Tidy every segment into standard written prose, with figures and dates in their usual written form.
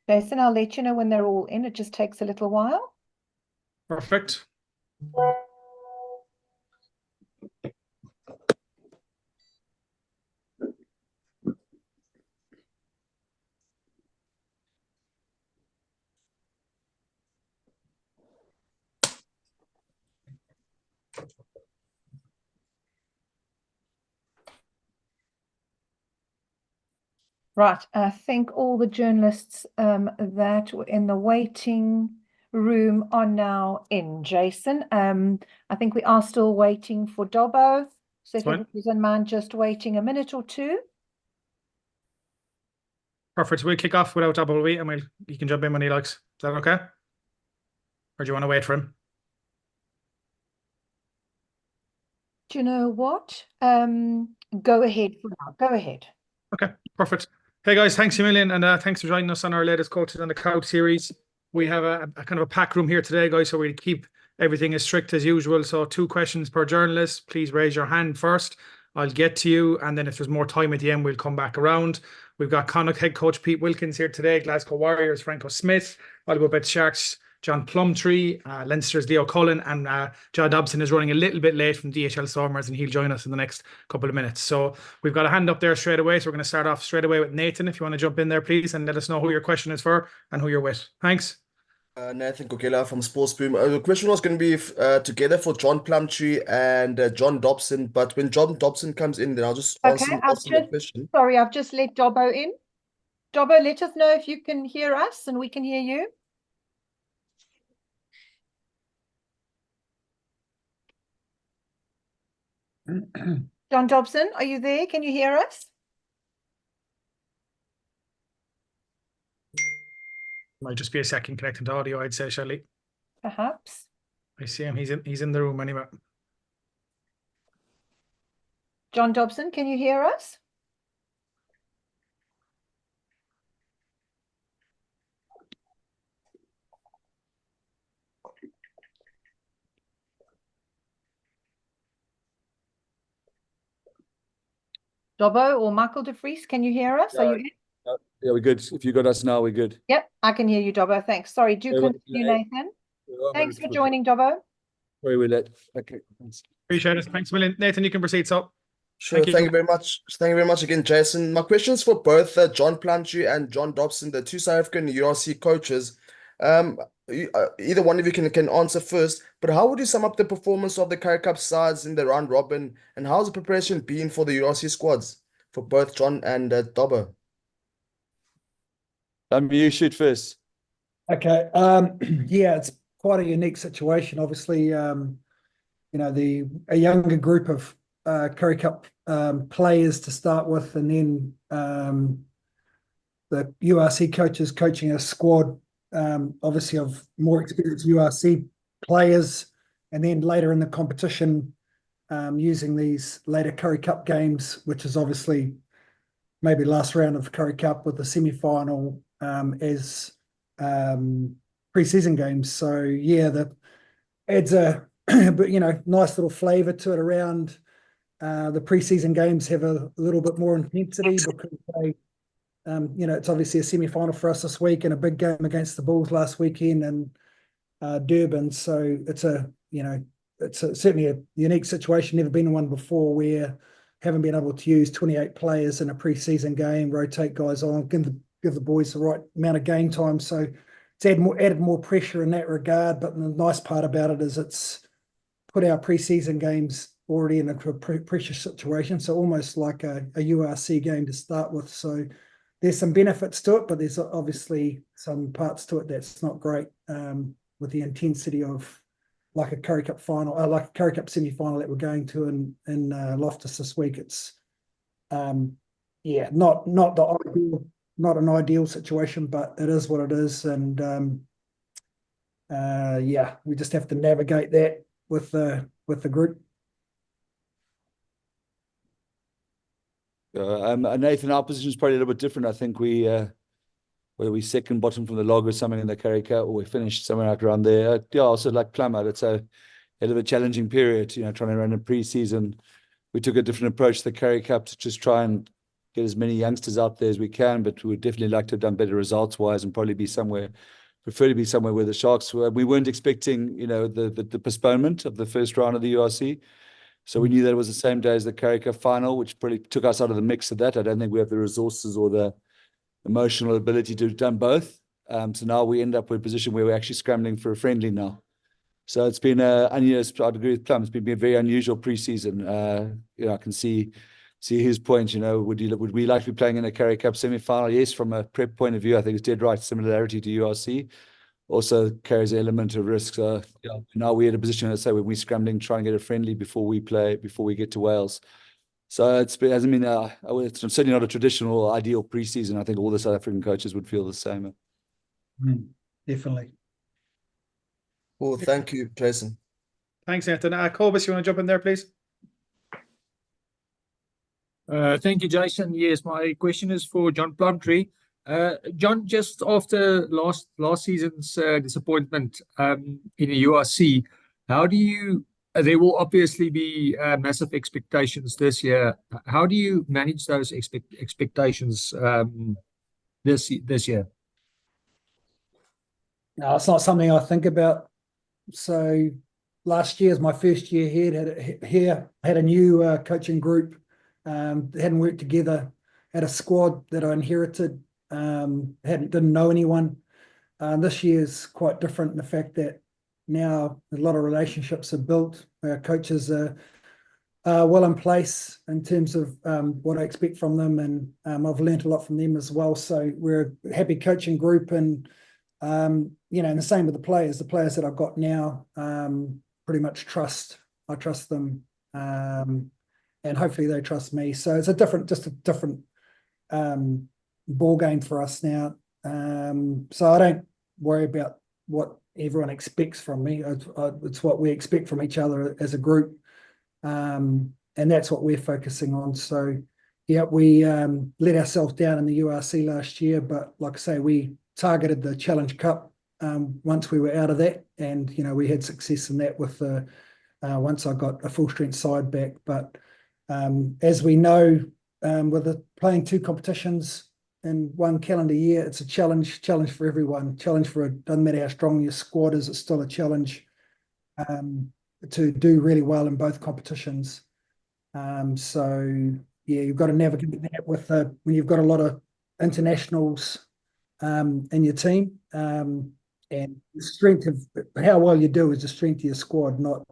Jason, I'll let you know when they're all in. It just takes a little while. Perfect. Right, I think all the journalists that were in the waiting room are now in, Jason. I think we are still waiting for Dobbo. So if you doesn't mind just waiting a minute or two. Perfect. We'll kick off without Dobbo, and he can jump in when he likes. Is that okay? Or do you want to wait for him? Do you know what? Go ahead for now. Go ahead. Okay, perfect. Hey guys, thanks a million, and thanks for joining us on our latest Coaches on the Couch series. We have a kind of a pack room here today, guys, so we keep everything as strict as usual. So 2 questions per journalist. Please raise your hand first. I'll get to you, and then if there's more time at the end, we'll come back around. We've got Connacht head coach Pete Wilkins here today, Glasgow Warriors Franco Smith, Oliver Bet Sharks John Plumtree, Leinster's Leo Cullen, and Dobson is running a little bit late from DHL Stormers, and he'll join us in the next couple of minutes. So we've got a hand up there straight away. So we're going to start off straight away with Nathan. If you want to jump in there, please, and let us know who your question is for and who you're with. Thanks. Nathan Kokela from Sports Boom. The question was going to be together for John Plumtree and John Dobson, but when John Dobson comes in, then I'll just answer the question. Sorry, I've just let Dobbo in. Dobbo, let us know if you can hear us and we can hear you. John Dobson, are you there? Can you hear us? Might just be a second connecting to audio, I'd say, Shelley. Perhaps. I see him. He's in the room anyway. John Dobson, can you hear us? Dobbo or Michael de Vries, can you hear us? Are you in? Yeah, we're good. If you got us now, we're good. Yep, I can hear you, Dobbo. Thanks. Sorry, do continue, Nathan. Thanks for joining, Dobbo. Very well. Okay, thanks. Appreciate it. Thanks a million. Nathan, you can proceed, so. Sure. Thank you very much. Thank you very much again, Jason. My question's for both John Plumtree and John Dobson, the 2 South African URC coaches. Either one of you can answer first, but how would you sum up the performance of the Currieb Cup sides in the round robin, and how's the preparation been for the URC squads for both John and Dobbo? You shoot first. Okay. Yeah, it's quite a unique situation. Obviously, you know, a younger group of Currieb Cup players to start with, and then the URC coaches coaching a squad, obviously of more experienced URC players, and then later in the competition, using these later Currieb Cup games, which is obviously maybe last round of Currieb Cup with the semi-final as pre-season games. So yeah, that adds a but you know, nice little flavour to it around. The pre-season games have a little bit more intensity because they, you know, it's obviously a semi-final for us this week and a big game against the Bulls last weekend in Durban. So it's certainly a unique situation. Never been in one before where haven't been able to use 28 players in a pre-season game, rotate guys on, give the boys the right amount of game time. So it's added more pressure in that regard. But the nice part about it is it's put our pre-season games already in a pressure situation. So almost like a URC game to start with. So there's some benefits to it, but there's obviously some parts to it that's not great with the intensity of like a Currieb Cup final, like a Currieb Cup semi-final that we're going to in Loftus this week. It's yeah, not an ideal situation, but it is what it is, and yeah, we just have to navigate that with the group. Nathan, our position is probably a little bit different. I think whether we second bottom from the log or something in the Currieb Cup, or we finished somewhere out around there. Yeah, also like Plummer, it's a bit of a challenging period, you know, trying to run a pre-season. We took a different approach to the Currieb Cup to just try and get as many youngsters out there as we can, but we would definitely like to have done better results-wise and probably prefer to be somewhere where the Sharks were. We weren't expecting, the postponement of the first round of the URC. So we knew that it was the same day as the Currieb Cup final, which probably took us out of the mix of that. I don't think we have the resources or the emotional ability to have done both. So now we end up with a position where we're actually scrambling for a friendly now. So it's been I'd agree with Plum. It's been a very unusual preseason. I can see his point. Would we like to be playing in a Currieb Cup semi-final? Yes, from a prep point of view, I think it's dead right. Similarity to URC also carries an element of risk. So now we're in a position, let's say, where we're scrambling, trying to get a friendly before we get to Wales. So it's certainly not a traditional ideal preseason. I think all the South African coaches would feel the same. Definitely. Well, thank you, Jason. Thanks, Nathan. Cobus, you want to jump in there, please? Thank you, Jason. Yes, my question is for John Plumtree. John, just after last season's disappointment in the URC, how do you? There will obviously be massive expectations this year. How do you manage those expectations this year? No, it's not something I think about. So last year is my first year here. Had a new coaching group. Hadn't worked together. Had a squad that I inherited. Didn't know anyone. This year's quite different in the fact that now a lot of relationships are built. Our coaches are well in place in terms of what I expect from them, and I've learnt a lot from them as well. So we're a happy coaching group, and and the same with the players. The players that I've got now, pretty much I trust them, and hopefully they trust me. So it's just a different ball game for us now. So I don't worry about what everyone expects from me. It's what we expect from each other as a group, and that's what we're focusing on. So yeah, we let ourselves down in the URC last year, but like I say, we targeted the Challenge Cup once we were out of that, and we had success in that with once I got a full strength side back. But as we know, with playing two competitions in one calendar year, it's a challenge for everyone. Doesn't matter how strong your squad is, it's still a challenge to do really well in both competitions. So yeah, you've got to navigate that with when you've got a lot of internationals in your team, and the strength of how well you do is the strength of your squad, not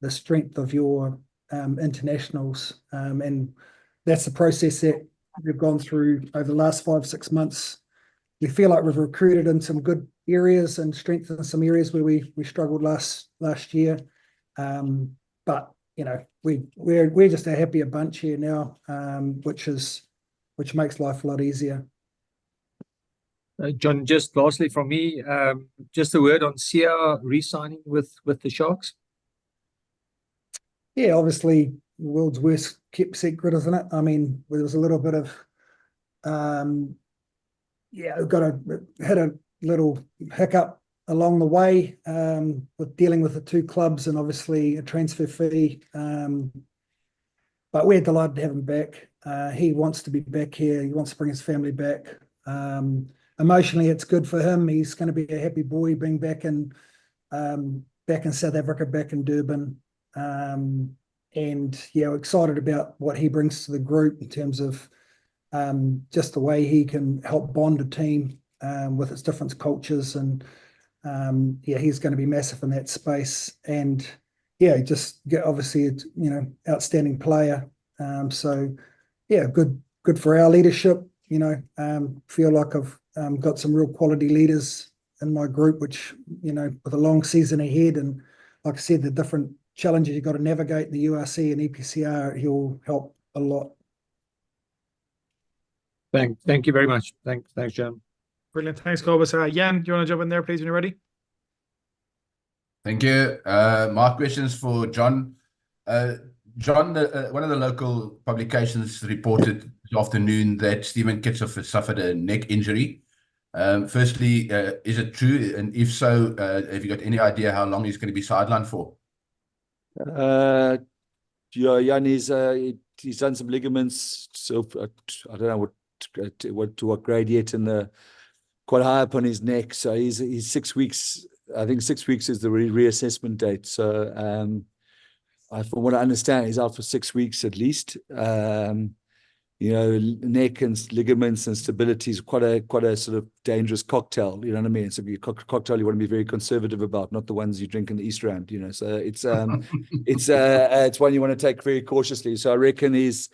the strength of your internationals, and that's the process that we've gone through over the last 5-6 months. We feel like we've recruited in some good areas and strengthened some areas where we struggled last year, but we're just a happier bunch here now, which makes life a lot easier. John, just lastly from me, just a word on Sia re-signing with the Sharks. Yeah, obviously, the world's worst kept secret, isn't it? I mean, there was a little bit of, had a little hiccup along the way with dealing with the two clubs and obviously a transfer fee. But we're delighted to have him back. He wants to be back here. He wants to bring his family back. Emotionally, it's good for him. He's going to be a happy boy being back in South Africa, back in Durban. And yeah, excited about what he brings to the group in terms of just the way he can help bond a team with its different cultures. And he's going to be massive in that space. And yeah, obviously, outstanding player. So yeah, good for our leadership. Feel like I've got some real quality leaders in my group, which, with a long season ahead, and like I said, the different challenges you've got to navigate in the URC and EPCR, he'll help a lot. Thank you very much. Thanks, John. Brilliant. Thanks, Cobus. Jan, do you want to jump in there, please, when you're ready? Thank you. My question is for John. John, one of the local publications reported this afternoon that Stephen Kitsoff has suffered a neck injury. Firstly, is it true? And if so, have you got any idea how long he's going to be sidelined for? Jan, he's done some ligaments. So I don't know what grade yet, and quite high up on his neck. So he's 6 weeks. I think 6 weeks is the reassessment date. So from what I understand, he's out for 6 weeks at least. Neck and ligaments and stability is quite a sort of dangerous cocktail. You know what I mean? It's a cocktail you want to be very conservative about, not the ones you drink in the East Rand. So it's it's one you want to take very cautiously. So I reckon he's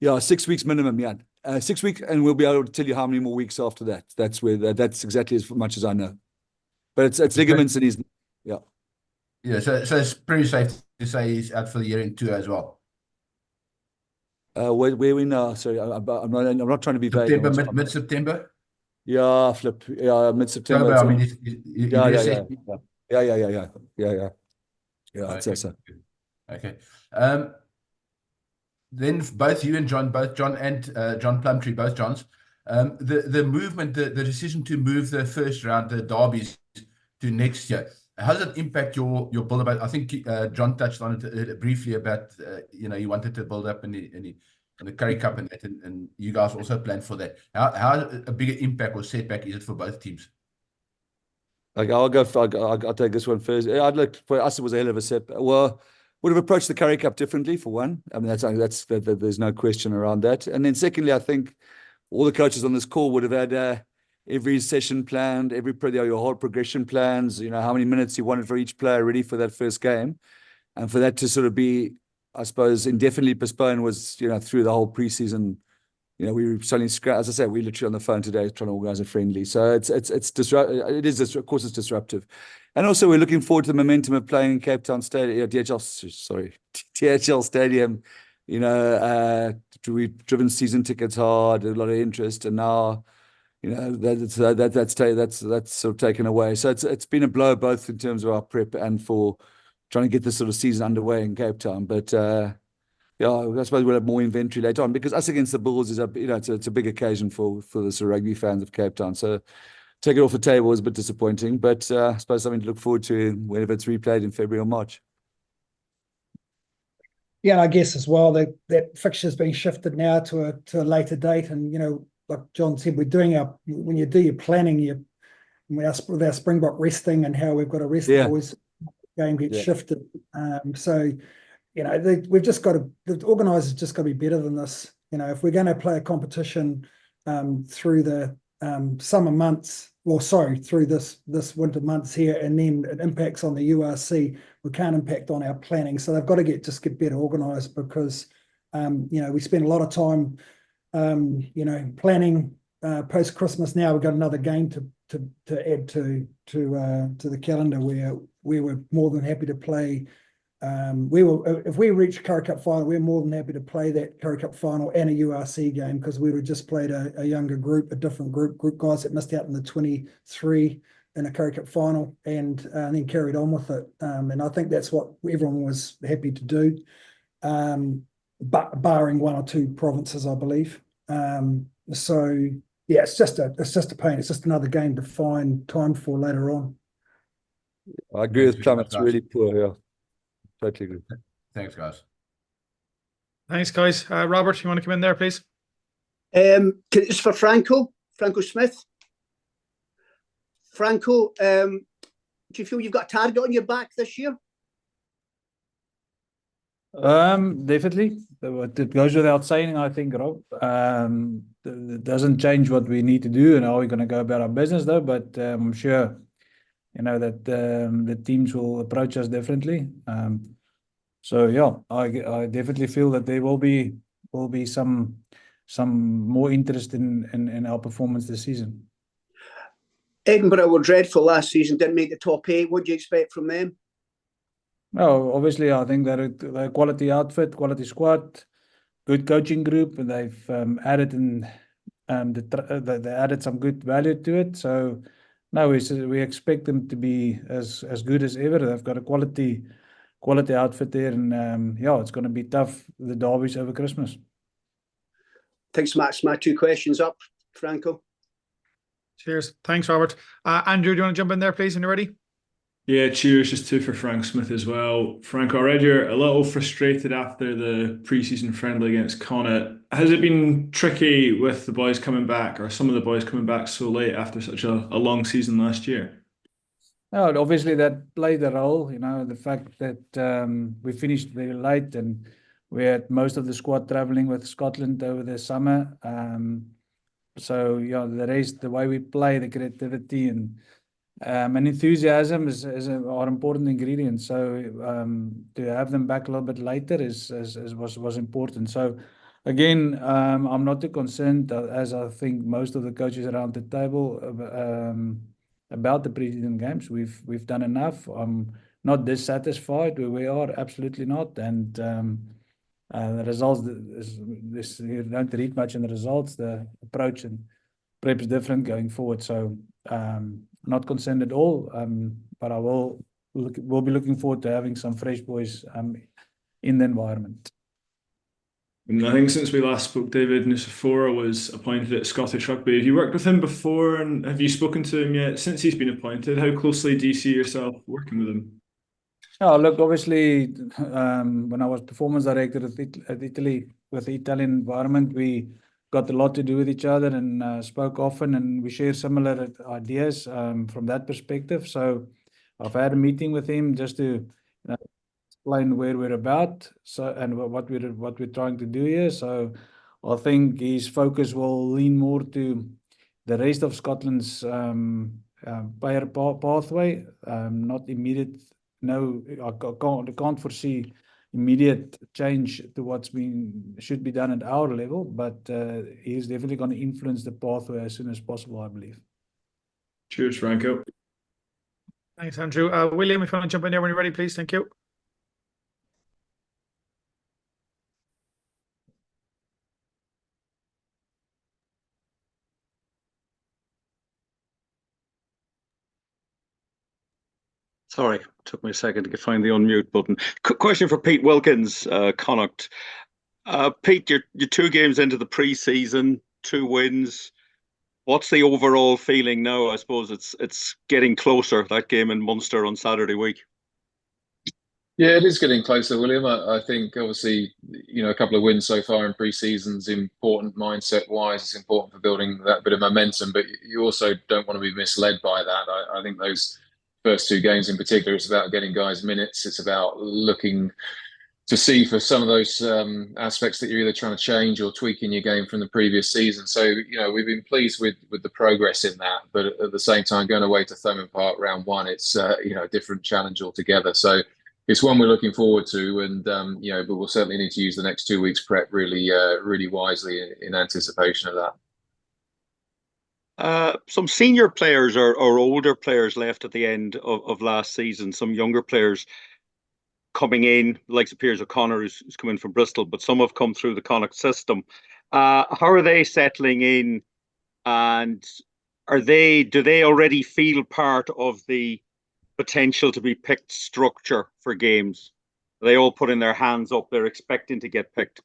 6 weeks minimum, yeah. 6 weeks, and we'll be able to tell you how many more weeks after that. That's exactly as much as I know. But it's ligaments and he's yeah. So it's pretty safe to say he's out for the year in 2 as well. Where we now? Sorry, I'm not trying to be vague. Mid-September. Yeah, mid-September. I mean, yeah. I'd say so. Okay. Then both you and John, John Plumtree, both Johns, the movement, the decision to move the first round, the derbies, to next year. How does it impact your build up? I think John touched on it briefly about you wanted to build up in the Currieb Cup and that, and you guys also planned for that. How a bigger impact or setback is it for both teams? Like I'll take this one first. For us, it was a hell of a setback. Well, would have approached the Currieb Cup differently for one. I mean, there's no question around that. And then secondly, I think all the coaches on this call would have had every session planned, your whole progression plans, how many minutes you wanted for each player ready for that first game. And for that to sort of be, I suppose, indefinitely postponed was, through the whole preseason, we were suddenly, as I said, we literally on the phone today trying to organize a friendly. So it's of course it's disruptive. And also we're looking forward to the momentum of playing in Cape Town Stadium, THL Stadium. We've driven season tickets hard, a lot of interest, and now that's sort of taken away. So it's been a blow both in terms of our prep and for trying to get this sort of season underway in Cape Town. But I suppose we'll have more inventory later on, because us against the Bulls is it's a big occasion for the sort of rugby fans of Cape Town. So take it off the table is a bit disappointing, but I suppose something to look forward to whenever it's replayed in February or March. Yeah, and I guess as well that fixture's been shifted now to a later date, and like John said, when you do your planning, with our Springbok resting and how we've got to rest the boys, game gets shifted. So we've just got to, the organisers just got to be better than this. If we're going to play a competition through the summer months, through this winter months here, and then it impacts on the URC, we can't impact on our planning. So they've got to get better organised, because we spend a lot of time planning post Christmas. Now we've got another game to add to the calendar, where we were more than happy to play. If we reach Currieb Cup final, we're more than happy to play that Currieb Cup final and a URC game, because we would have just played a younger group, a different group guys that missed out in the 23 in a Currieb Cup final, and then carried on with it. And I think that's what everyone was happy to do, but barring one or two provinces, I believe. So yeah, it's just a pain. It's just another game to find time for later on. I agree with Plum. It's really poor. Yeah, totally agree. Thanks, guys. Thanks, guys. Robert, you want to come in there, please? It's for Franco Smith. Franco, do you feel you've got a target on your back this year? Definitely. It goes without saying, I think, Rob. It doesn't change what we need to do and how we're going to go about our business, though. But I'm sure, that the teams will approach us differently. So yeah, I definitely feel that there will be some more interest in our performance this season. Edinburgh were dreadful last season, didn't make the top 8. What do you expect from them? Oh, obviously, I think they're a quality outfit, quality squad, good coaching group, and they've added they added some good value to it. So no, we expect them to be as good as ever. They've got a quality outfit there, and it's going to be tough, the derbies over Christmas. Thanks, Max. My 2 questions up, Franco. Cheers. Thanks, Robert. Andrew, do you want to jump in there, please, when you're ready? Yeah, cheers. Just two for Frank Smith as well. Frank, I read you're a little frustrated after the preseason friendly against Connacht. Has it been tricky with the boys coming back, or some of the boys coming back so late after such a long season last year? No, obviously that played a role, the fact that we finished very late and we had most of the squad traveling with Scotland over the summer. So, the rest, the way we play, the creativity and enthusiasm are important ingredients. So to have them back a little bit later was important. So again, I'm not too concerned as I think most of the coaches around the table about the preseason games. We've done enough. I'm not dissatisfied where we are, absolutely not. And the results, you don't read much in the results. The approach and prep is different going forward. So not concerned at all. But we'll be looking forward to having some fresh boys in the environment. And I think since we last spoke, David Nucifora was appointed at Scottish Rugby. Have you worked with him before, and have you spoken to him yet since he's been appointed? How closely do you see yourself working with him? Oh, look, obviously, when I was performance director at Italy, with the Italian environment, we got a lot to do with each other and spoke often, and we share similar ideas from that perspective. So I've had a meeting with him just to explain where we're about, and what we're trying to do here. So I think his focus will lean more to the rest of Scotland's player pathway, not immediate. No, I can't foresee immediate change to what's should be done at our level, but he's definitely going to influence the pathway as soon as possible, I believe. Cheers, Franco. Thanks, Andrew. William, if you want to jump in there when you're ready, please. Thank you. Sorry, took me a second to find the unmute button. Question for Pete Wilkins, Connacht. Pete, you're 2 games into the pre-season, 2 wins. What's the overall feeling now? I suppose it's getting closer, that game in Munster on Saturday week. Yeah, it is getting closer, William. I think obviously, a couple of wins so far in pre-season is important mindset-wise. It's important for building that bit of momentum, but you also don't want to be misled by that. I think those first 2 games in particular, it's about getting guys minutes. It's about looking to see for some of those aspects that you're either trying to change or tweak in your game from the previous season. So, we've been pleased with the progress in that, but at the same time, going away to Thomond Park round 1, it's, a different challenge altogether. So it's one we're looking forward to, and, but we'll certainly need to use the next 2 weeks prep really, really wisely in anticipation of that. Some senior players or older players left at the end of last season, some younger players coming in, like Piers O'Connor, who's coming from Bristol, but some have come through the Connacht system. How are they settling in, and do they already feel part of the potential to be picked structure for games? Are they all putting their hands up? They're expecting to get picked.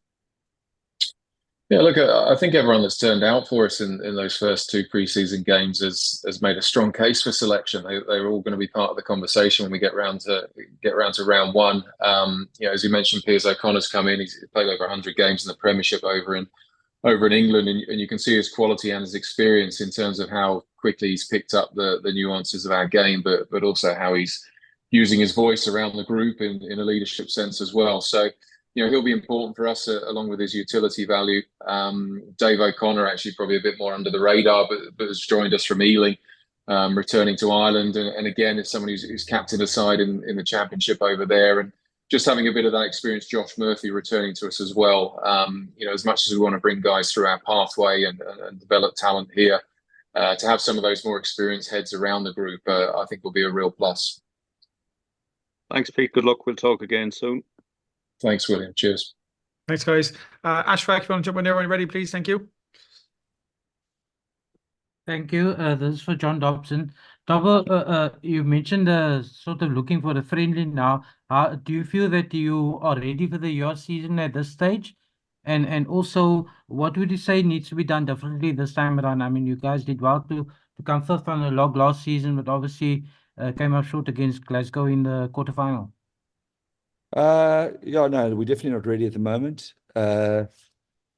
Yeah, look, I think everyone that's turned out for us in those first 2 pre-season games has made a strong case for selection. They're all going to be part of the conversation when we get round to round 1. As you mentioned, Piers O'Connor's come in. He's played over 100 games in the Premiership over in England, and you can see his quality and his experience in terms of how quickly he's picked up the nuances of our game, but also how he's using his voice around the group in a leadership sense as well. So, he'll be important for us along with his utility value. Dave O'Connor, actually probably a bit more under the radar, but has joined us from Ealing, returning to Ireland. And again, it's someone who's captained a side in the championship over there. And just having a bit of that experience, Josh Murphy returning to us as well. As much as we want to bring guys through our pathway and develop talent here, to have some of those more experienced heads around the group, I think will be a real plus. Thanks, Pete. Good luck. We'll talk again soon. Thanks, William. Cheers. Thanks, guys. Ashfaq, if you want to jump in there when you're ready, please. Thank you. Thank you. This is for John Dobson. You mentioned sort of looking for a friendly now. Do you feel that you are ready for the URC season at this stage? And also, what would you say needs to be done differently this time around? I mean, you guys did well to come fifth on the log last season, but obviously came up short against Glasgow in the quarterfinal? Yeah, no, we're definitely not ready at the moment. Yeah,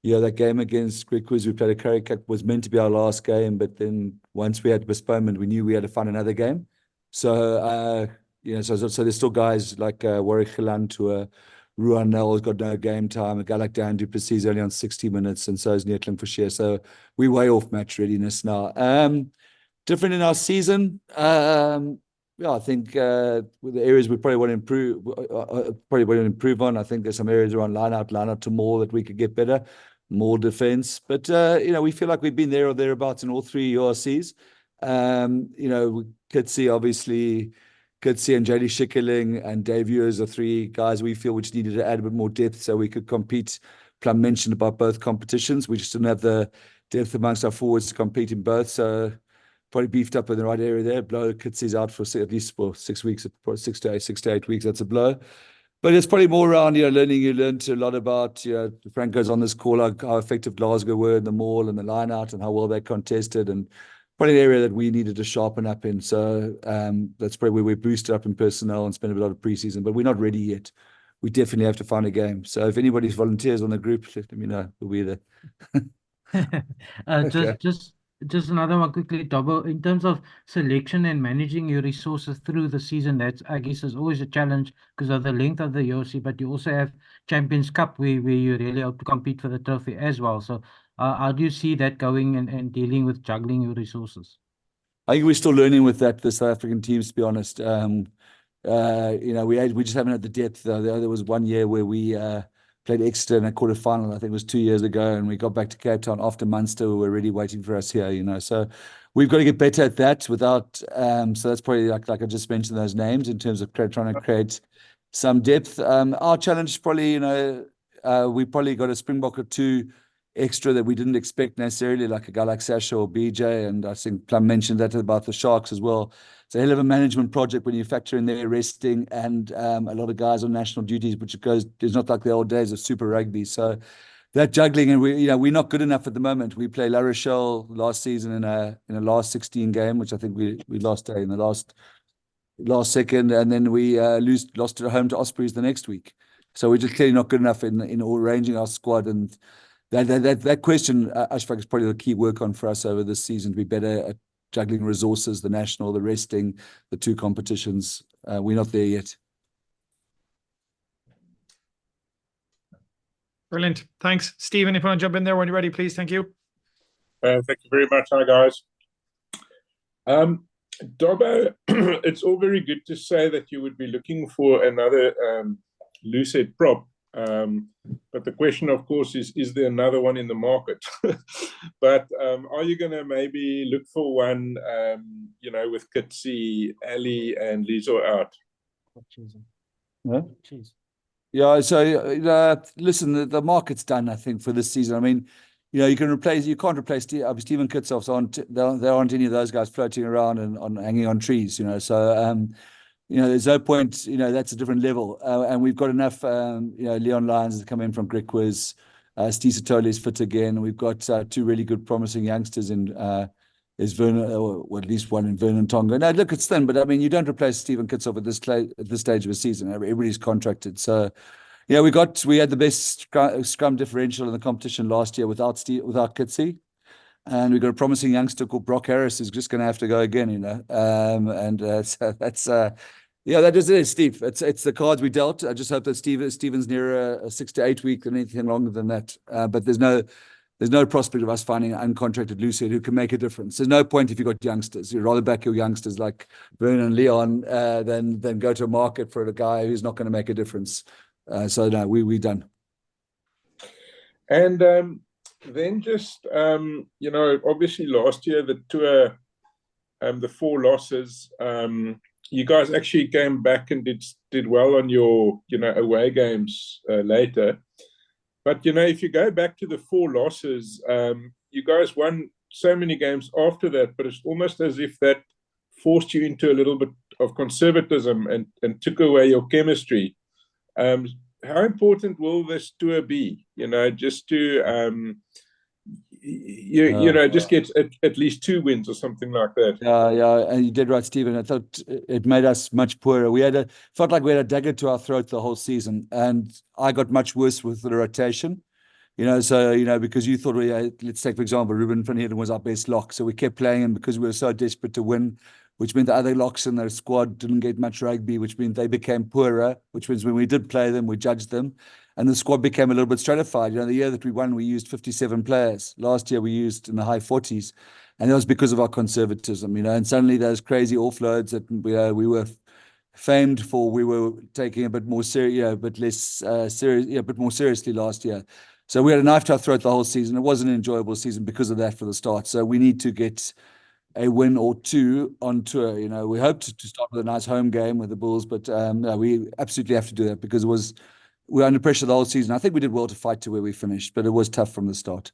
that game against Wilkins, we played a Currieb Cup, was meant to be our last game, but then once we had postponement, we knew we had to find another game. So, so there's still guys like Warwick Cullen, Ruan Nell's got no game time. A guy like Dan Duplessis only on 60 minutes, and so is Neertling for sure. So we're way off match readiness now. Different in our season. Yeah, I think the areas we probably want to improve on. I think there's some areas around line out to more that we could get better, more defense. But we feel like we've been there or thereabouts in all three URCs. We could see obviously. Kutsi and JD Schickerling and Dave Ewers are three guys we feel we just needed to add a bit more depth so we could compete. Plum mentioned about both competitions. We just didn't have the depth amongst our forwards to compete in both. So probably beefed up in the right area there. Blow Kutsi's out for at least for 6 weeks, probably 6 to 8 weeks. That's a blow. But it's probably more around, learning. You learned a lot about, Franco's on this call, how effective Glasgow were in the maul and the line out and how well they contested, and probably an area that we needed to sharpen up in. So that's probably where we boosted up in personnel and spent a lot of preseason, but we're not ready yet. We definitely have to find a game. So if anybody's volunteers on the group, let me know. We'll be there. Okay. Just another one quickly, Dobbo. In terms of selection and managing your resources through the season, that's, I guess, is always a challenge because of the length of the URC, but you also have Champions Cup where you really have to compete for the trophy as well. So how do you see that going and dealing with juggling your resources? I think we're still learning with that, the South African teams, to be honest. We just haven't had the depth. There was 1 year where we played Exeter in a quarterfinal. I think it was 2 years ago, and we got back to Cape Town after Munster, who were really waiting for us here. So we've got to get better at that without. So that's probably like I just mentioned those names in terms of trying to create some depth. Our challenge is probably, we probably got a Springbok or two extra that we didn't expect necessarily, like a guy like Sasha or BJ, and I think Plum mentioned that about the Sharks as well. It's a hell of a management project when you factor in their resting and a lot of guys on national duties, which it's not like the old days of Super Rugby. So that juggling, and we're not good enough at the moment. We play La Rochelle last season in a last 16 game, which I think we lost in the last second, and then we lost at home to Ospreys the next week. So we're just clearly not good enough in arranging our squad. And that question, Ashfaq, is probably the key work on for us over this season, to be better at juggling resources, the national, the resting, the two competitions. We're not there yet. Brilliant. Thanks. Stephen, if you want to jump in there when you're ready, please. Thank you. Thank you very much. Hi, guys. Dobbo, it's all very good to say that you would be looking for another loose-head prop. But the question, of course, is there another one in the market? But are you going to maybe look for one, with Kutsi, Ali, and Lizo out? Yeah, so listen, the market's done, I think, for this season. I mean, you can't replace Stephen Kitshoff. There aren't any of those guys floating around and hanging on trees, So there's no point. That's a different level, and we've got enough. Leon Lyons has come in from Griquas. Steve Satole is fit again. We've got two really good, promising youngsters in. Is Vernon, or at least one in Vernon Tonga. No, look, it's thin, but I mean, you don't replace Stephen Kitshoff at this stage of a season. Everybody's contracted, so. We had the best scrum differential in the competition last year without Kitsy, and we've got a promising youngster called Brock Harris who's just going to have to go again, so that's that is it, Steve. It's the cards we dealt. I just hope that Stephen's nearer a 6 to 8 week than anything longer than that. But there's no prospect of us finding an uncontracted loose-head who can make a difference. There's no point if you've got youngsters. You'd rather back your youngsters like Vernon and Leon than go to a market for a guy who's not going to make a difference. So no, we done. And then just obviously last year the tour, the 4 losses, you guys actually came back and did well on your away games later. But if you go back to the 4 losses, you guys won so many games after that, but it's almost as if that forced you into a little bit of conservatism and took away your chemistry. How important will this tour be? Just to you know, just get at least 2 wins or something like that. Yeah, and you did right, Stephen. I thought it made us much poorer. Felt like we had a dagger to our throat the whole season, and I got much worse with the rotation. So because you thought let's take for example, Ruben van Heerden was our best lock, so we kept playing him because we were so desperate to win, which meant the other locks in the squad didn't get much rugby, which meant they became poorer, which means when we did play them, we judged them, and the squad became a little bit stratified. The year that we won, we used 57 players. Last year, we used in the high 40s, and that was because of our conservatism. And suddenly those crazy offloads that we were famed for, we were taking a bit more serious, a bit less serious, a bit more seriously last year. So we had a knife to our throat the whole season. It wasn't an enjoyable season because of that for the start. So we need to get a win or 2 on tour. We hoped to start with a nice home game with the Bulls, but no, we absolutely have to do that because we were under pressure the whole season. I think we did well to fight to where we finished, but it was tough from the start.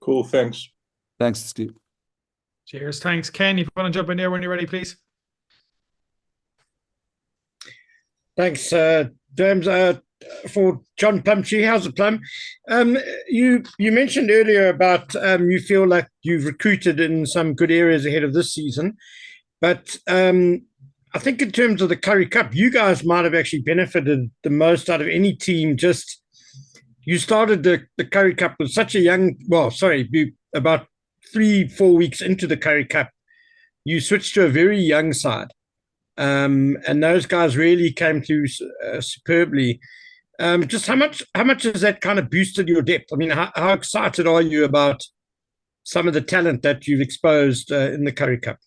Cool, thanks. Thanks, Steve. Cheers, thanks. Ken, if you want to jump in there when you're ready, please. Thanks, James. For John Plumtree, how's it, Plum? You mentioned earlier about you feel like you've recruited in some good areas ahead of this season, but I think in terms of the Currieb Cup, you guys might have actually benefited the most out of any team. Just you started the Currieb Cup with such a young, about 3-4 weeks into the Currieb Cup, you switched to a very young side, and those guys really came through superbly. Just how much has that kind of boosted your depth? I mean, how excited are you about some of the talent that you've exposed in the Currieb Cup?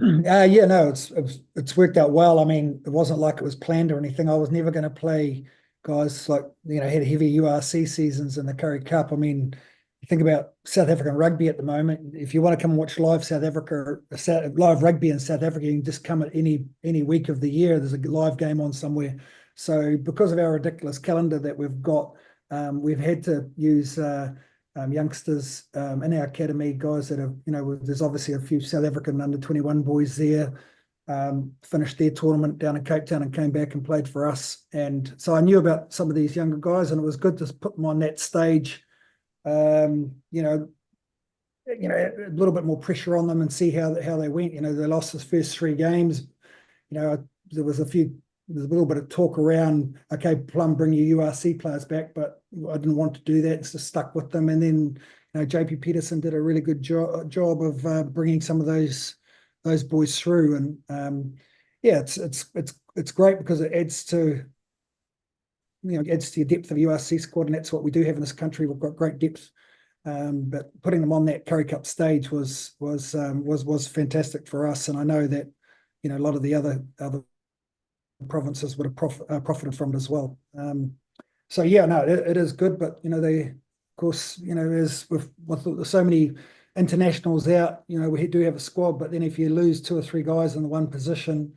It's worked out well. I mean, it wasn't like it was planned or anything. I was never going to play guys like had heavy URC seasons in the Currieb Cup. I mean, you think about South African rugby at the moment. If you want to come and watch live live rugby in South Africa, you can just come at any week of the year. There's a live game on somewhere. So because of our ridiculous calendar that we've got, we've had to use youngsters in our academy, guys that have, there's obviously a few South African under-21 boys there, finished their tournament down in Cape Town and came back and played for us. And so I knew about some of these younger guys, and it was good to put them on that stage, a little bit more pressure on them and see how they went. They lost his first 3 games. There's a little bit of talk around, okay, Plum, bring your URC players back, but I didn't want to do that. It's just stuck with them. And then, JP Peterson did a really good job of bringing some of those boys through. And it's great because it adds to your depth of URC squad, and that's what we do have in this country. We've got great depth. But putting them on that Currieb Cup stage was fantastic for us. And I know that a lot of the other provinces would have profited from it as well. It is good, but they, of course, as with so many internationals out, we do have a squad, but then if you lose 2 or 3 guys in the one position,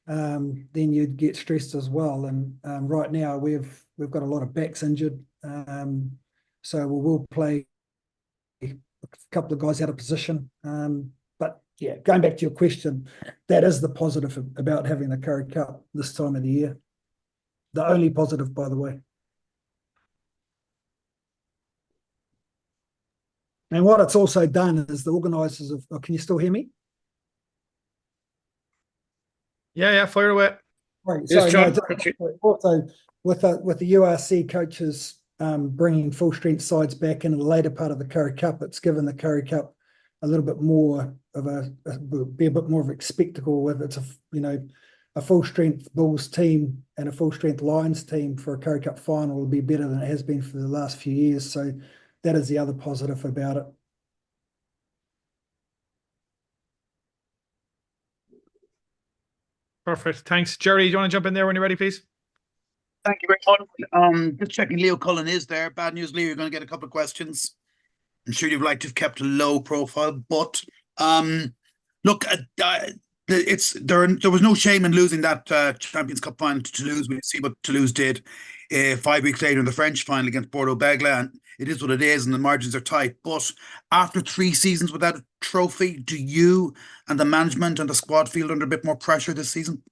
then you'd get stressed as well. And right now we've got a lot of backs injured, so we'll play a couple of guys out of position. But yeah, going back to your question, that is the positive about having the Currieb Cup this time of the year. The only positive, by the way. And what it's also done is the organisers of... can you still hear me? Yeah, fire away. Right, yes, John. Also, with the URC coaches bringing full-strength sides back into the later part of the Currieb Cup, it's given the Currieb Cup a little bit more of a bit more of a spectacle, whether it's a full-strength Bulls team and a full-strength Lions team for a Currieb Cup final will be better than it has been for the last few years. So that is the other positive about it. Perfect. Thanks. Jerry, do you want to jump in there when you're ready, please? Thank you very much. Just checking Leo Cullen is there. Bad news, Leo, you're going to get a couple of questions. I'm sure you'd like to have kept a low profile, but look, there was no shame in losing that Champions Cup final to Toulouse. We see what Toulouse did 5 weeks later in the French final against Bordeaux-Bègles, and it is what it is, and the margins are tight. But after 3 seasons without a trophy, do you and the management and the squad feel under a bit more pressure this season?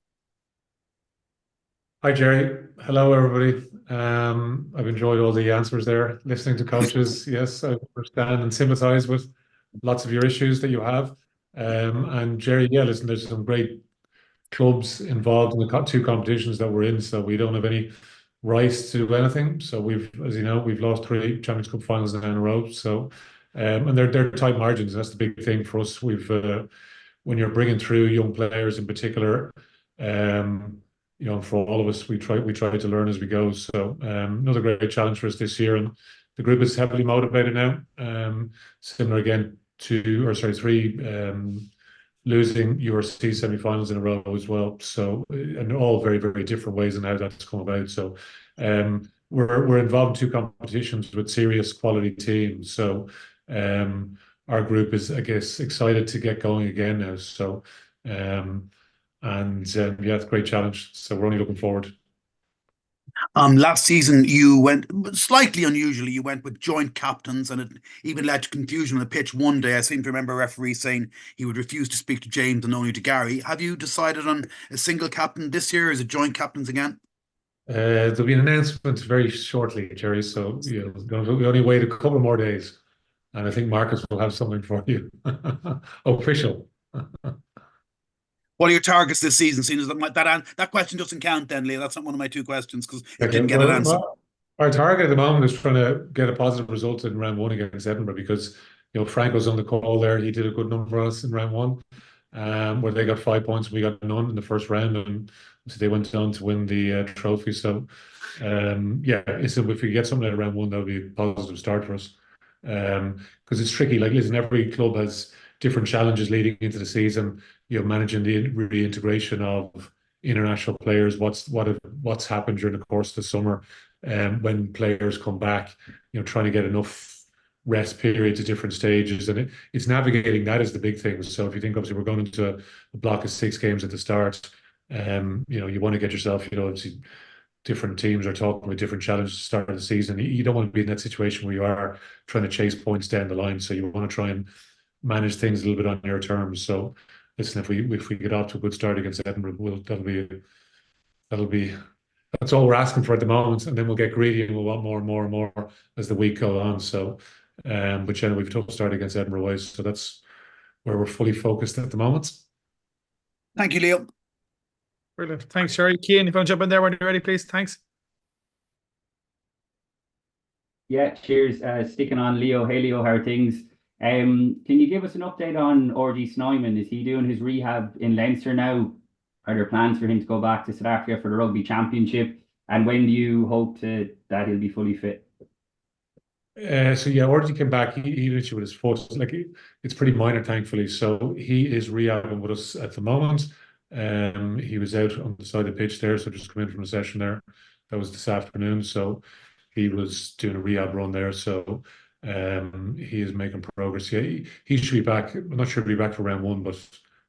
Hi, Jerry. Hello, everybody. I've enjoyed all the answers there, listening to coaches. Yes, I understand and sympathize with lots of your issues that you have. And Jerry, yeah, listen, there's some great clubs involved in the two competitions that we're in, so we don't have any rights to do anything. So we've, as you know, we've lost 3 Champions Cup finals now in a row. So, and they're tight margins. That's the big thing for us. We've when you're bringing through young players in particular, you know, for all of us, we try to learn as we go. So another great challenge for us this year, and the group is heavily motivated now. Similar again to, or sorry, 3 losing URC semi-finals in a row as well. So, and all very, very different ways in how that's come about. So, we're involved in 2 competitions with serious quality teams. So, our group is, I guess, excited to get going again now. So, yeah, it's a great challenge. So we're only looking forward. Last season you went slightly unusually. You went with joint captains, and it even led to confusion on the pitch one day. I seem to remember a referee saying he would refuse to speak to James and only to Gary. Have you decided on a single captain this year? Is it joint captains again? There'll be an announcement very shortly, Jerry. So you know, we only wait a couple more days, and I think Marcus will have something for you. Official. What are your targets this season? Seeing as that question doesn't count, then, Leo. That's not one of my 2 questions because you didn't get an answer. Our target at the moment is trying to get a positive result in round 1 against Edinburgh, because you know Franco's on the call there. He did a good number on us in round 1, where they got 5 points, we got none in the first round, and so they went on to win the trophy. So yeah, if we get something out of round 1, that would be a positive start for us, because it's tricky. Like, listen, every club has different challenges leading into the season. You know, managing the reintegration of international players, what's happened during the course of the summer, when players come back, you know, trying to get enough rest periods at different stages, and it's navigating that is the big thing. So if you think, obviously we're going into a block of 6 games at the start, you know, you want to get yourself, you know, obviously different teams are talking with different challenges at the start of the season. You don't want to be in that situation where you are trying to chase points down the line. So you want to try and manage things a little bit on your terms. So listen, if we get off to a good start against Edinburgh, that's all we're asking for at the moment, and then we'll get greedy and we'll want more and more and more as the week goes on. So, but yeah, we've a tough start against Edinburgh Wise, so that's where we're fully focused at the moment. Thank you, Leo. Brilliant. Thanks, Jerry. Cian, if you want to jump in there when you're ready, please. Thanks. Yeah, cheers. Sticking on Leo. Hey, Leo, how are things? Can you give us an update on RD Snyman? Is he doing his rehab in Leinster now? Are there plans for him to go back to South Africa for the Rugby Championship? And when do you hope that he'll be fully fit? So yeah, RD came back. He literally with his foot. Like, it's pretty minor, thankfully. So he is rehabbing with us at the moment. He was out on the side of the pitch there, so just come in from a session there. That was this afternoon. So he was doing a rehab run there. So he is making progress. Yeah, he should be back. I'm not sure he'll be back for round 1, but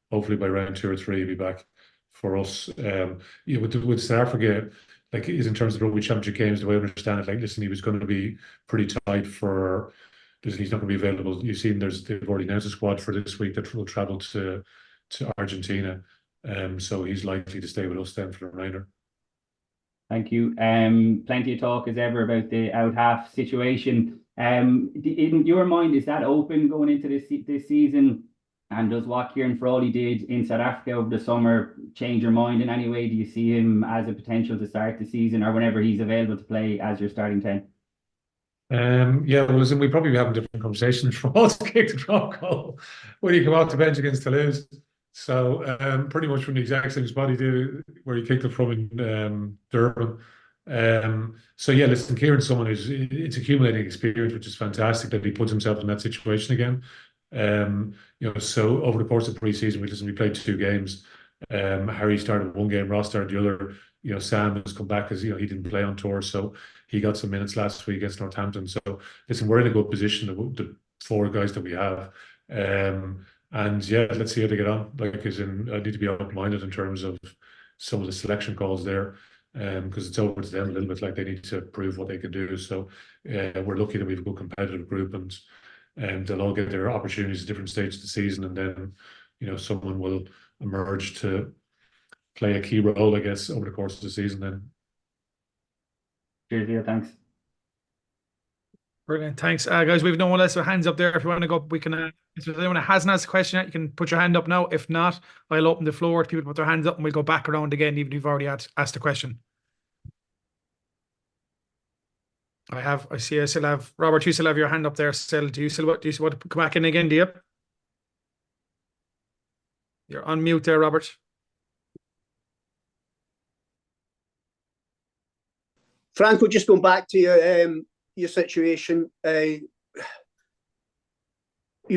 hopefully by round 2 or 3 he'll be back for us. Yeah, with South Africa, like, is in terms of the Rugby Championship games, the way I understand it, like, listen, he was going to be pretty tight for. He's not going to be available. You've seen they've already announced a squad for this week that will travel to Argentina. So he's likely to stay with us then for the remainder. Thank you. Plenty of talk as ever about the out half situation. In your mind, is that open going into this season? And does what Kieran Frawley did in South Africa over the summer change your mind in any way? Do you see him as a potential to start the season, or whenever he's available to play as your starting 10? Yeah, well, listen, we probably be having different conversations from all to kick the drop goal when he come off the bench against Toulouse. So pretty much from the exact same spot he did where he kicked it from in Durban. So yeah, listen, Kieran's someone it's accumulating experience, which is fantastic that he puts himself in that situation again. You know, so over the course of pre-season, we played 2 games. Harry started 1 game, Ross started the other. You know, Sam has come back, as you know, he didn't play on tour, so he got some minutes last week against Northampton. So listen, we're in a good position, the 4 guys that we have. And yeah, let's see how they get on. Like, as in, I need to be open-minded in terms of some of the selection calls there, because it's over to them a little bit. Like, they need to prove what they can do. So we're lucky that we have a good competitive group, and they'll all get their opportunities at different stages of the season, and then, you know, someone will emerge to play a key role, I guess, over the course of the season. Then Cheers, yeah, thanks. Brilliant. Thanks. Guys, we have no one else with hands up there. If you want to go, we can, if there's anyone that hasn't asked a question yet, you can put your hand up now. If not, I'll open the floor to people to put their hands up and we'll go back around again, even if you've already asked a question. I see I still have, Robert, you still have your hand up there still. Do you still want to come back in again, do you? You're on mute there, Robert. Franco, just going back to your situation, you've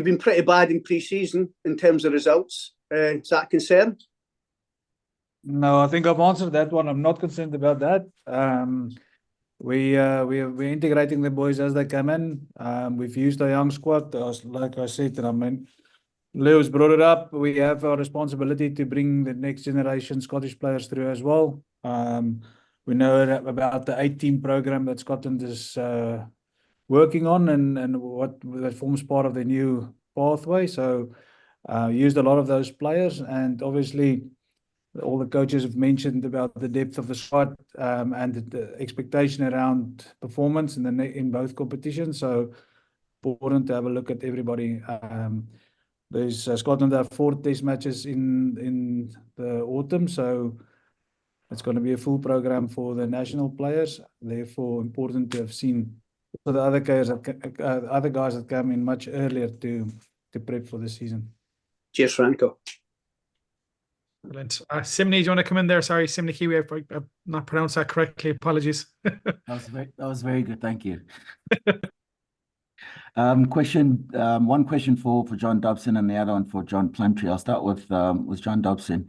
been pretty bad in pre-season in terms of results. Is that a concern? No, I think I've answered that one. I'm not concerned about that. We're integrating the boys as they come in. We've used a young squad, like I said, and I mean, Leo's brought it up. We have our responsibility to bring the next generation Scottish players through as well. We know about the 8-team program that Scotland is working on, and what that forms part of the new pathway. So used a lot of those players, and obviously all the coaches have mentioned about the depth of the squad and the expectation around performance in both competitions. So important to have a look at everybody. There's Scotland have 4 test matches in the autumn, so it's going to be a full program for the national players. Therefore, important to have seen for the other guys that come in much earlier to prep for the season. Cheers, Franco. Brilliant. Simney, do you want to come in there? Sorry, Simney Kiwi, I've not pronounced that correctly. Apologies. That was very good. Thank you. One question for John Dobson and the other one for John Plumtree. I'll start with John Dobson.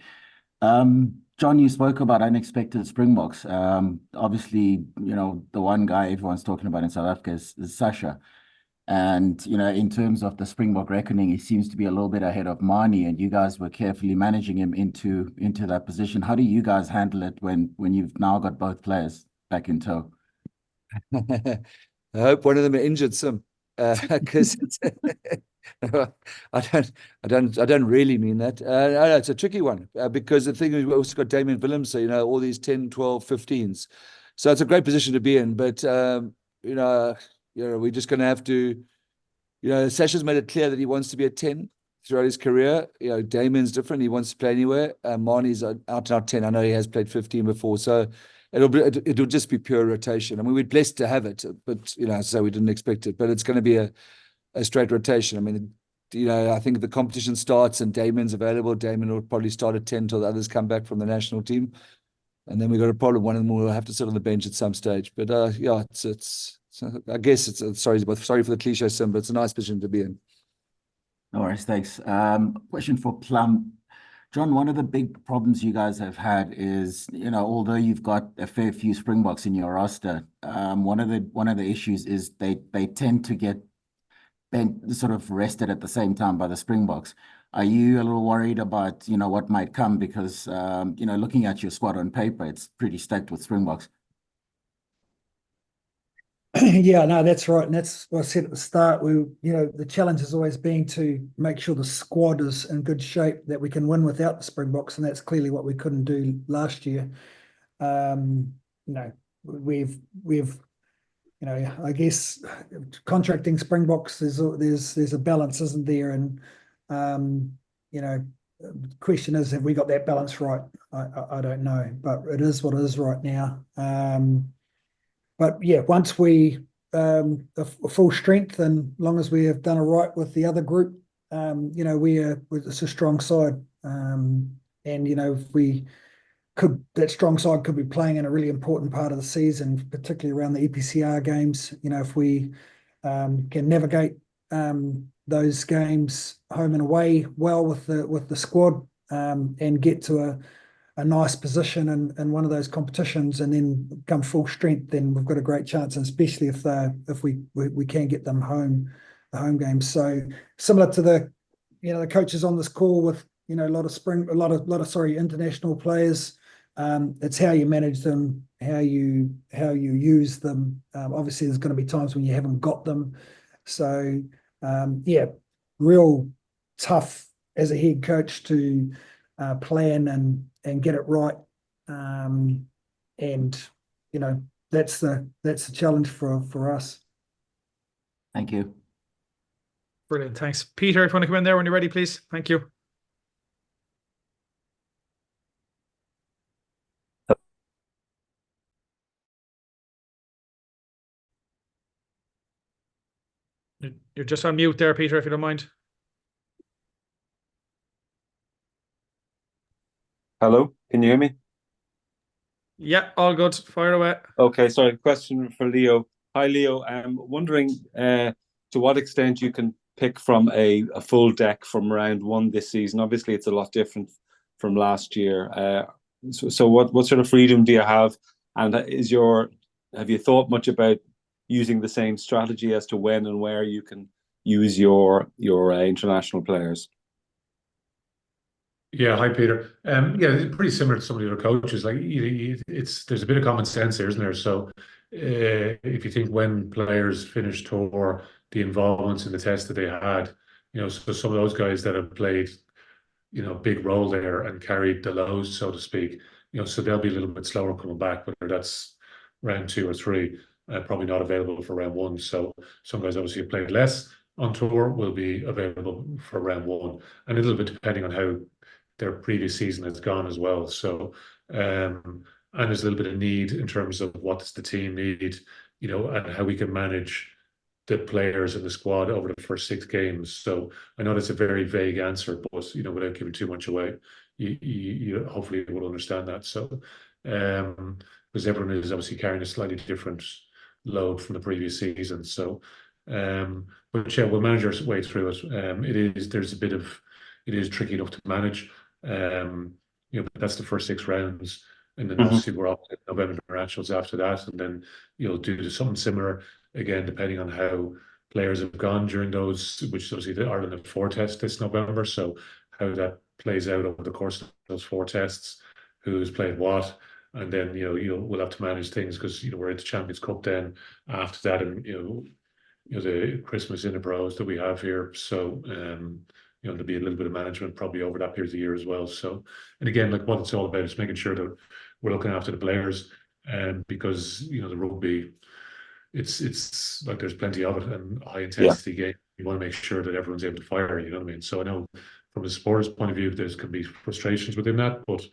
John, you spoke about unexpected Springboks. Obviously, the one guy everyone's talking about in South Africa is Sasha. And, in terms of the Springbok reckoning, he seems to be a little bit ahead of Mani, and you guys were carefully managing him into that position. How do you guys handle it when you've now got both players back in tow? I hope one of them are injured, Sim, because I don't really mean that. No, it's a tricky one because the thing is, we've also got Damien Willems, so all these 10, 12, 15s. So it's a great position to be in, but we're just going to have to, Sasha's made it clear that he wants to be a 10 throughout his career. Damien's different. He wants to play anywhere. Marnie's out and out 10. I know he has played 15 before. So it'll just be pure rotation. I mean, we're blessed to have it, but, so we didn't expect it. But it's going to be a straight rotation. I mean, I think if the competition starts and Damien's available, Damien will probably start at 10 till the others come back from the national team. And then we've got a problem. One of them will have to sit on the bench at some stage. But I guess it's sorry for the cliche, Sim, but it's a nice position to be in. No worries, thanks. Question for Plum. John, one of the big problems you guys have had is, although you've got a fair few Springboks in your roster, one of the issues is they tend to get sort of rested at the same time by the Springboks. Are you a little worried about, what might come? Because, looking at your squad on paper, it's pretty stacked with Springboks. Yeah, no, that's right. And that's what I said at the start. The challenge has always been to make sure the squad is in good shape, that we can win without the Springboks. And that's clearly what we couldn't do last year. I guess contracting Springboks, there's a balance, isn't there? And, the question is, have we got that balance right? I don't know, but it is what it is right now. But yeah, once we are full strength, and long as we have done it right with the other group, it's a strong side. That strong side could be playing in a really important part of the season, particularly around the EPCR games. If we can navigate those games home and away well with the squad, and get to a nice position in one of those competitions, and then come full strength, then we've got a great chance, and especially if we can get them home, the home games. So similar to the coaches on this call with a lot of international players. It's how you manage them, how you use them. Obviously, there's going to be times when you haven't got them. So real tough as a head coach to plan and get it right. And that's the challenge for us. Thank you. Brilliant. Thanks. Peter, if you want to come in there when you're ready, please. Thank you. You're just on mute there, Peter, if you don't mind. Hello, can you hear me? Yeah, all good. Fire away. Okay, sorry. Question for Leo. Hi, Leo. I'm wondering to what extent you can pick from a full deck from round one this season. Obviously, it's a lot different from last year. So what sort of freedom do you have? And have you thought much about using the same strategy as to when and where you can use your international players? Yeah, hi Peter. Yeah, it's pretty similar to some of the other coaches. Like there's a bit of common sense here, isn't there? So if you think when players finish tour, the involvements in the test that they had, so some of those guys that have played, big role there and carried the lows, so to speak, so they'll be a little bit slower coming back, whether that's round 2 or 3, probably not available for round 1. So some guys obviously have played less on tour will be available for round 1, and a little bit depending on how their previous season has gone as well. So, and there's a little bit of need in terms of what does the team need, and how we can manage the players in the squad over the first 6 games. So I know that's a very vague answer, but without giving too much away, you hopefully will understand that. So, because everyone is obviously carrying a slightly different load from the previous season. So, but yeah, we'll manage our way through it. It is tricky enough to manage. But that's the first 6 rounds, and then obviously we're off to November internationals after that, and then do something similar again depending on how players have gone during those, which obviously the Ireland have 4 tests this November, so how that plays out over the course of those 4 tests, who's played what, and then we'll have to manage things because we're into Champions Cup then after that, and the Christmas Interbros that we have here, so there'll be a little bit of management probably over that period of the year as well. So, and again, like what it's all about is making sure that we're looking after the players, because the rugby, it's like there's plenty of it and high intensity game. You want to make sure that everyone's able to fire. You know what I mean? So I know from a supporter's point of view, there can be frustrations within that, but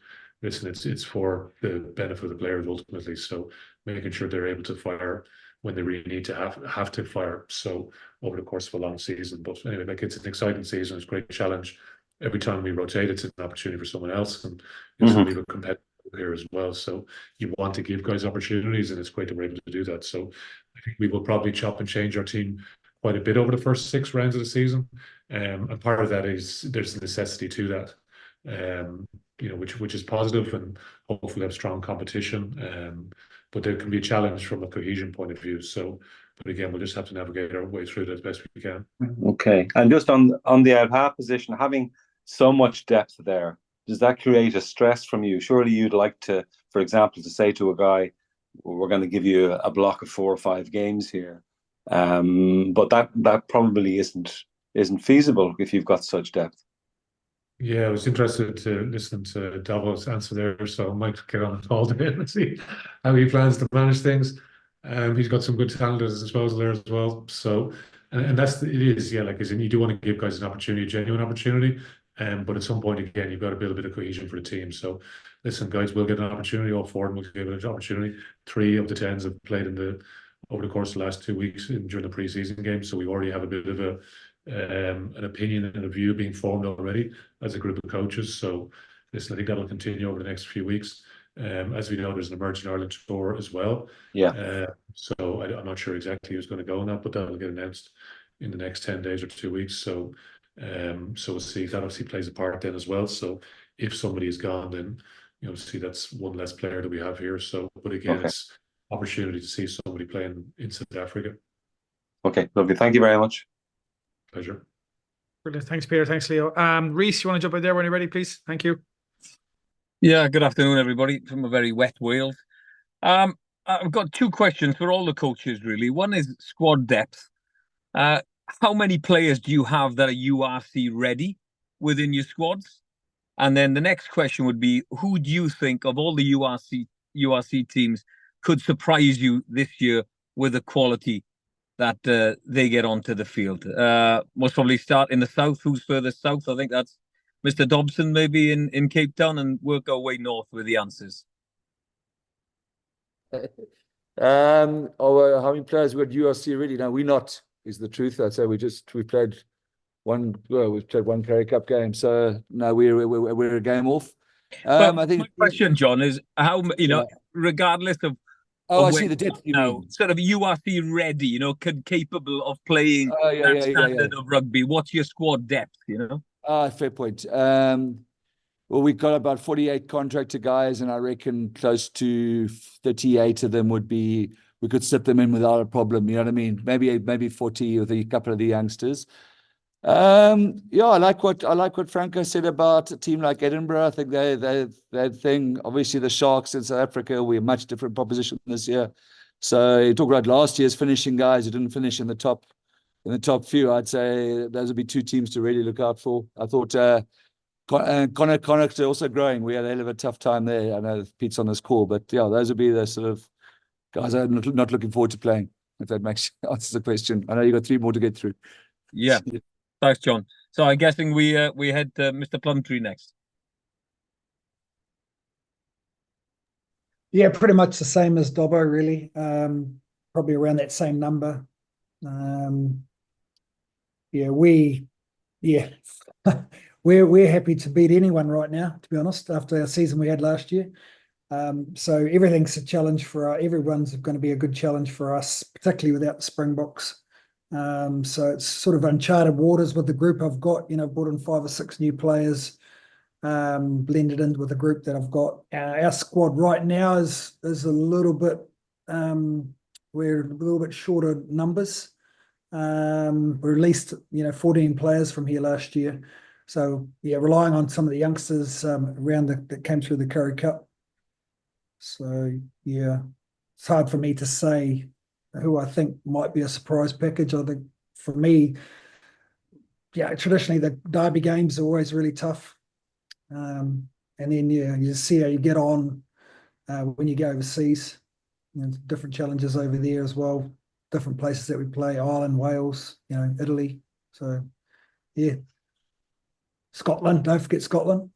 listen, it's for the benefit of the players ultimately. So making sure they're able to fire when they really need to have to fire. So over the course of a long season, but anyway, like it's an exciting season. It's a great challenge. Every time we rotate, it's an opportunity for someone else, and some people competitive here as well. So you want to give guys opportunities, and it's great that we're able to do that. So I think we will probably chop and change our team quite a bit over the first 6 rounds of the season, and part of that is there's a necessity to that, which is positive, and hopefully have strong competition. But there can be a challenge from a cohesion point of view. So, but again, we'll just have to navigate our way through it as best we can. Okay, and just on the out half position, having so much depth there, does that create a stress from you? Surely you'd like to, for example, to say to a guy, well, we're going to give you a block of 4 or 5 games here, but that probably isn't feasible if you've got such depth. Yeah, I was interested to listen to Davos' answer there, so I might get on the call to him and see how he plans to manage things. He's got some good talent at his disposal there as well. So, and it is, yeah, like as in you do want to give guys an opportunity, a genuine opportunity. But at some point, again, you've got to build a bit of cohesion for the team. So, listen, guys, we'll get an opportunity. All 4 of them will get an opportunity. 3 of the 10s have played over the course of the last 2 weeks during the preseason game. So we already have a bit of an opinion and a view being formed already as a group of coaches. So, listen, I think that'll continue over the next few weeks. As we know, there's an Emerging Ireland tour as well. Yeah. So I'm not sure exactly who's going to go on that, but that'll get announced in the next 10 days or 2 weeks. So, so we'll see if that obviously plays a part then as well. So if somebody is gone, then see that's one less player that we have here. So, but again, it's opportunity to see somebody playing in South Africa. Okay, lovely. Thank you very much. Pleasure. Brilliant. Thanks, Peter. Thanks, Leo. Reese, you want to jump in there when you're ready, please? Thank you. Yeah, good afternoon, everybody, from a very wet Wales. I've got 2 questions for all the coaches, really. One is squad depth. How many players do you have that are URC ready within your squads? And then the next question would be, who do you think of all the URC teams could surprise you this year with the quality that they get onto the field? Most probably start in the south. Who's further south? I think that's Mr. Dobson, maybe in Cape Town, and work our way north with the answers. How many players we got URC already? No, we're not, is the truth. I'd say we played one Currieb Cup game. So no, we're a game off. Well, I think my question, John, is how, regardless of I where see the depth you now, mean. sort of URC ready, capable of playing that standard of rugby. What's your squad depth, Fair point. Well, we've got about 48 contractor guys, and I reckon close to 38 of them we could slip them in without a problem. You know what I mean? Maybe 40 with a couple of the youngsters. I like what Franco said about a team like Edinburgh. I think that thing. Obviously, the Sharks in South Africa, we're a much different proposition this year. So you talk about last year's finishing guys who didn't finish in the top few. I'd say those would be two teams to really look out for. I thought Connacht are also growing. We had a hell of a tough time there. I know Pete's on this call, but yeah, those would be the sort of guys I'm not looking forward to playing. If that answers the question. I know you got 3 more to get through. Yeah. Thanks, John. So I'm guessing we head to Mr. Plumtree next. Yeah, pretty much the same as Dobbo, really. Probably around that same number. We're happy to beat anyone right now, to be honest, after our season we had last year. So everything's a challenge for everyone's going to be a good challenge for us, particularly without the Springboks. So it's sort of uncharted waters with the group I've got. Brought in 5 or 6 new players, blended in with the group that I've got. Our squad right now is a little bit. We're a little bit shorter numbers. We released 14 players from here last year. So yeah, relying on some of the youngsters that came through the Currieb Cup. So yeah, it's hard for me to say who I think might be a surprise package. I think for me, traditionally the derby games are always really tough. And then you see how you get on when you go overseas. Different challenges over there as well. Different places that we play: Ireland, Wales, Italy. So yeah. Scotland, don't forget Scotland.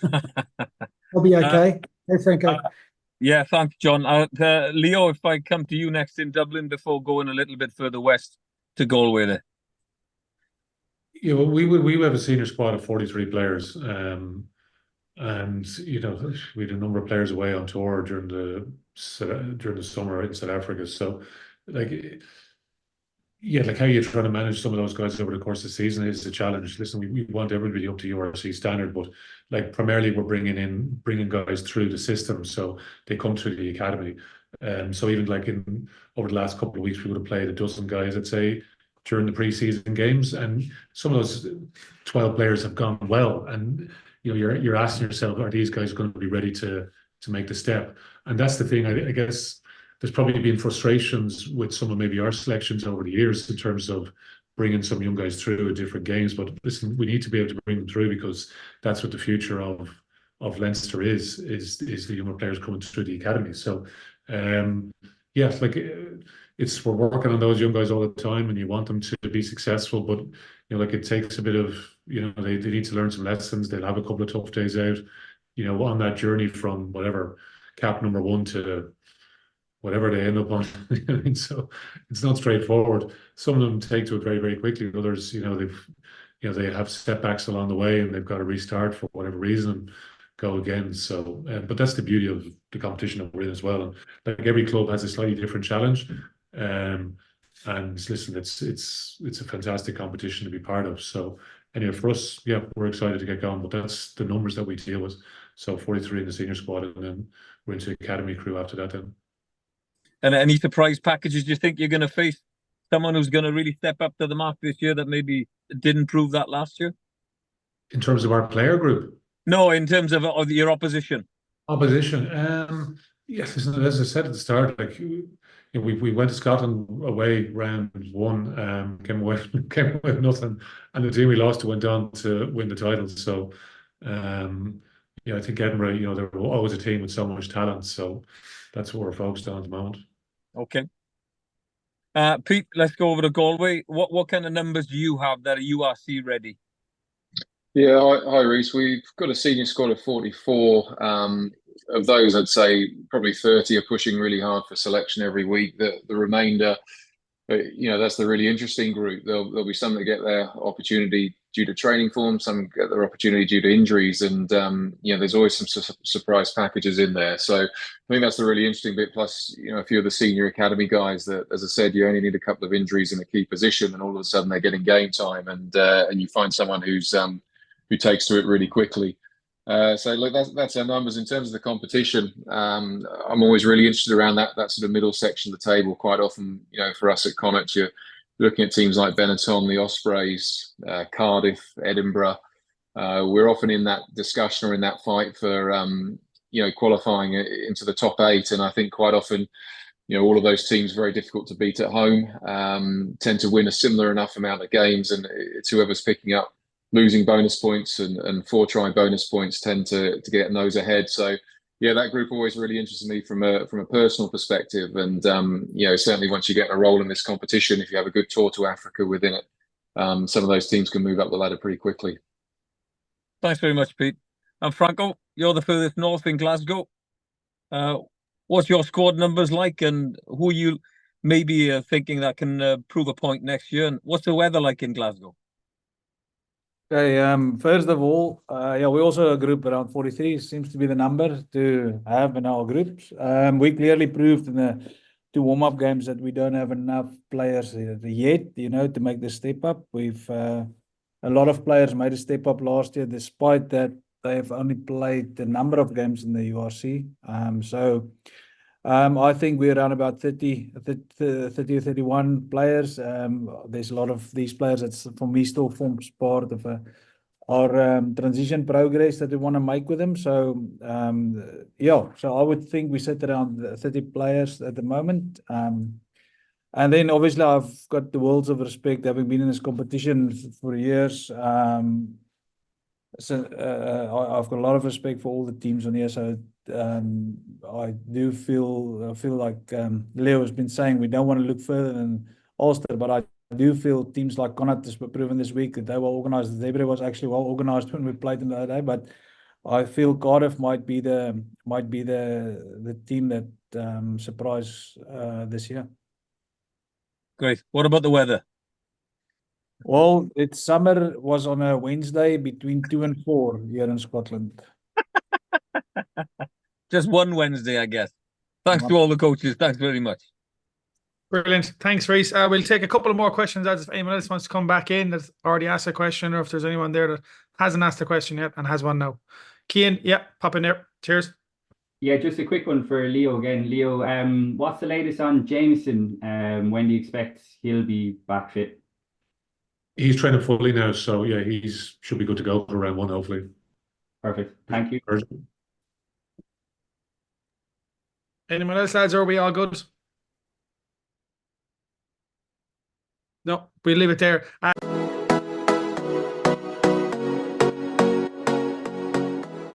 I'll be okay. Hey, Franco. Yeah, thanks, John. Leo, if I come to you next in Dublin before going a little bit further west to Galway there. Yeah, well, we have a senior squad of 43 players, and we had a number of players away on tour during the summer in South Africa. So, how you try to manage some of those guys over the course of the season is a challenge. Listen, we want everybody up to URC standard, but primarily we're bringing guys through the system, so they come through the academy. So even over the last couple of weeks, we would have played a dozen guys, I'd say, during the preseason games, and some of those 12 players have gone well. And you're asking yourself, are these guys going to be ready to make the step? And that's the thing. I guess there's probably been frustrations with some of maybe our selections over the years in terms of bringing some young guys through at different games. But listen, we need to be able to bring them through, because that's what the future of Leinster is the younger players coming through the academy. So, we're working on those young guys all the time, and you want them to be successful. But it takes a bit of they need to learn some lessons. They'll have a couple of tough days out, on that journey from whatever cap number 1 to whatever they end up on. So it's not straightforward. Some of them take to it very, very quickly. Others, they have setbacks along the way, and they've got to restart for whatever reason and go again. So, but that's the beauty of the competition that we're in as well. And every club has a slightly different challenge. And listen, it's a fantastic competition to be part of. So anyway, for us, we're excited to get going. But that's the numbers that we deal with. So 43 in the senior squad, and then we're into the academy crew after that. Then. And any surprise packages do you think you're going to face? Someone who's going to really step up to the mark this year that maybe didn't prove that last year? In terms of our player group? No, in terms of your opposition. Opposition? Yes, as I said at the start, we went to Scotland away round 1, came away with nothing, and the team we lost to went on to win the title. So, I think Edinburgh, they were always a team with so much talent. So, that's what we're focused on at the moment. Okay. Pete, let's go over to Galway. What kind of numbers do you have that are URC ready? Yeah, hi Reece. We've got a senior squad of 44. Of those, I'd say probably 30 are pushing really hard for selection every week. The remainder, that's the really interesting group. There'll be some that get their opportunity due to training form, some get their opportunity due to injuries, and there's always some surprise packages in there. So I think that's the really interesting bit. Plus, a few of the senior academy guys that, as I said, you only need a couple of injuries in a key position, and all of a sudden they're getting game time, and you find someone who takes to it really quickly. So look, that's our numbers in terms of the competition. I'm always really interested around that sort of middle section of the table. Quite often, for us at Connacht, you're looking at teams like Benetton, the Ospreys, Cardiff, Edinburgh. We're often in that discussion or in that fight for qualifying into the top 8, and I think quite often, all of those teams very difficult to beat at home. Tend to win a similar enough amount of games, and it's whoever's picking up losing bonus points and 4-try bonus points tend to get in those ahead. So yeah, that group always really interests me from a personal perspective. And certainly once you get a role in this competition, if you have a good tour to Africa within it, some of those teams can move up the ladder pretty quickly. Thanks very much, Pete. And Franco, you're the furthest north in Glasgow. What's your squad numbers like, and who you maybe thinking that can prove a point next year? And what's the weather like in Glasgow? Okay, first of all, we also a group around 43 seems to be the number to have in our groups. We clearly proved in the 2 warm-up games that we don't have enough players yet, to make the step up. We've a lot of players made a step up last year, despite that they have only played a number of games in the URC. I think we're around about 30 or 31 players. There's a lot of these players that for me still forms part of our transition progress that we want to make with them. So I would think we sit around 30 players at the moment. And then obviously I've got the worlds of respect, having been in this competition for years. So I've got a lot of respect for all the teams on here. So I do feel like Leo has been saying we don't want to look further than Ulster, but I do feel teams like Connacht has proven this week that they were organised. Zebre was actually well organised when we played them the other day, but I feel Cardiff might be the team that surprise this year. Great. What about the weather? Well, summer was on a Wednesday between 2 and 4 here in Scotland. Just one Wednesday, I guess. Thanks to all the coaches. Thanks very much. Brilliant. Thanks, Reece. We'll take a couple of more questions as if anyone else wants to come back in that's already asked a question, or if there's anyone there that hasn't asked a question yet and has one now. Cian, pop in there. Cheers. Yeah, just a quick one for Leo again. Leo, what's the latest on Jameson? When do you expect he'll be back fit? He's training fully now, so yeah, should be good to go for round 1, hopefully. Perfect. Thank you. Anyone else, lads? Or are we all good? No, we'll leave it there.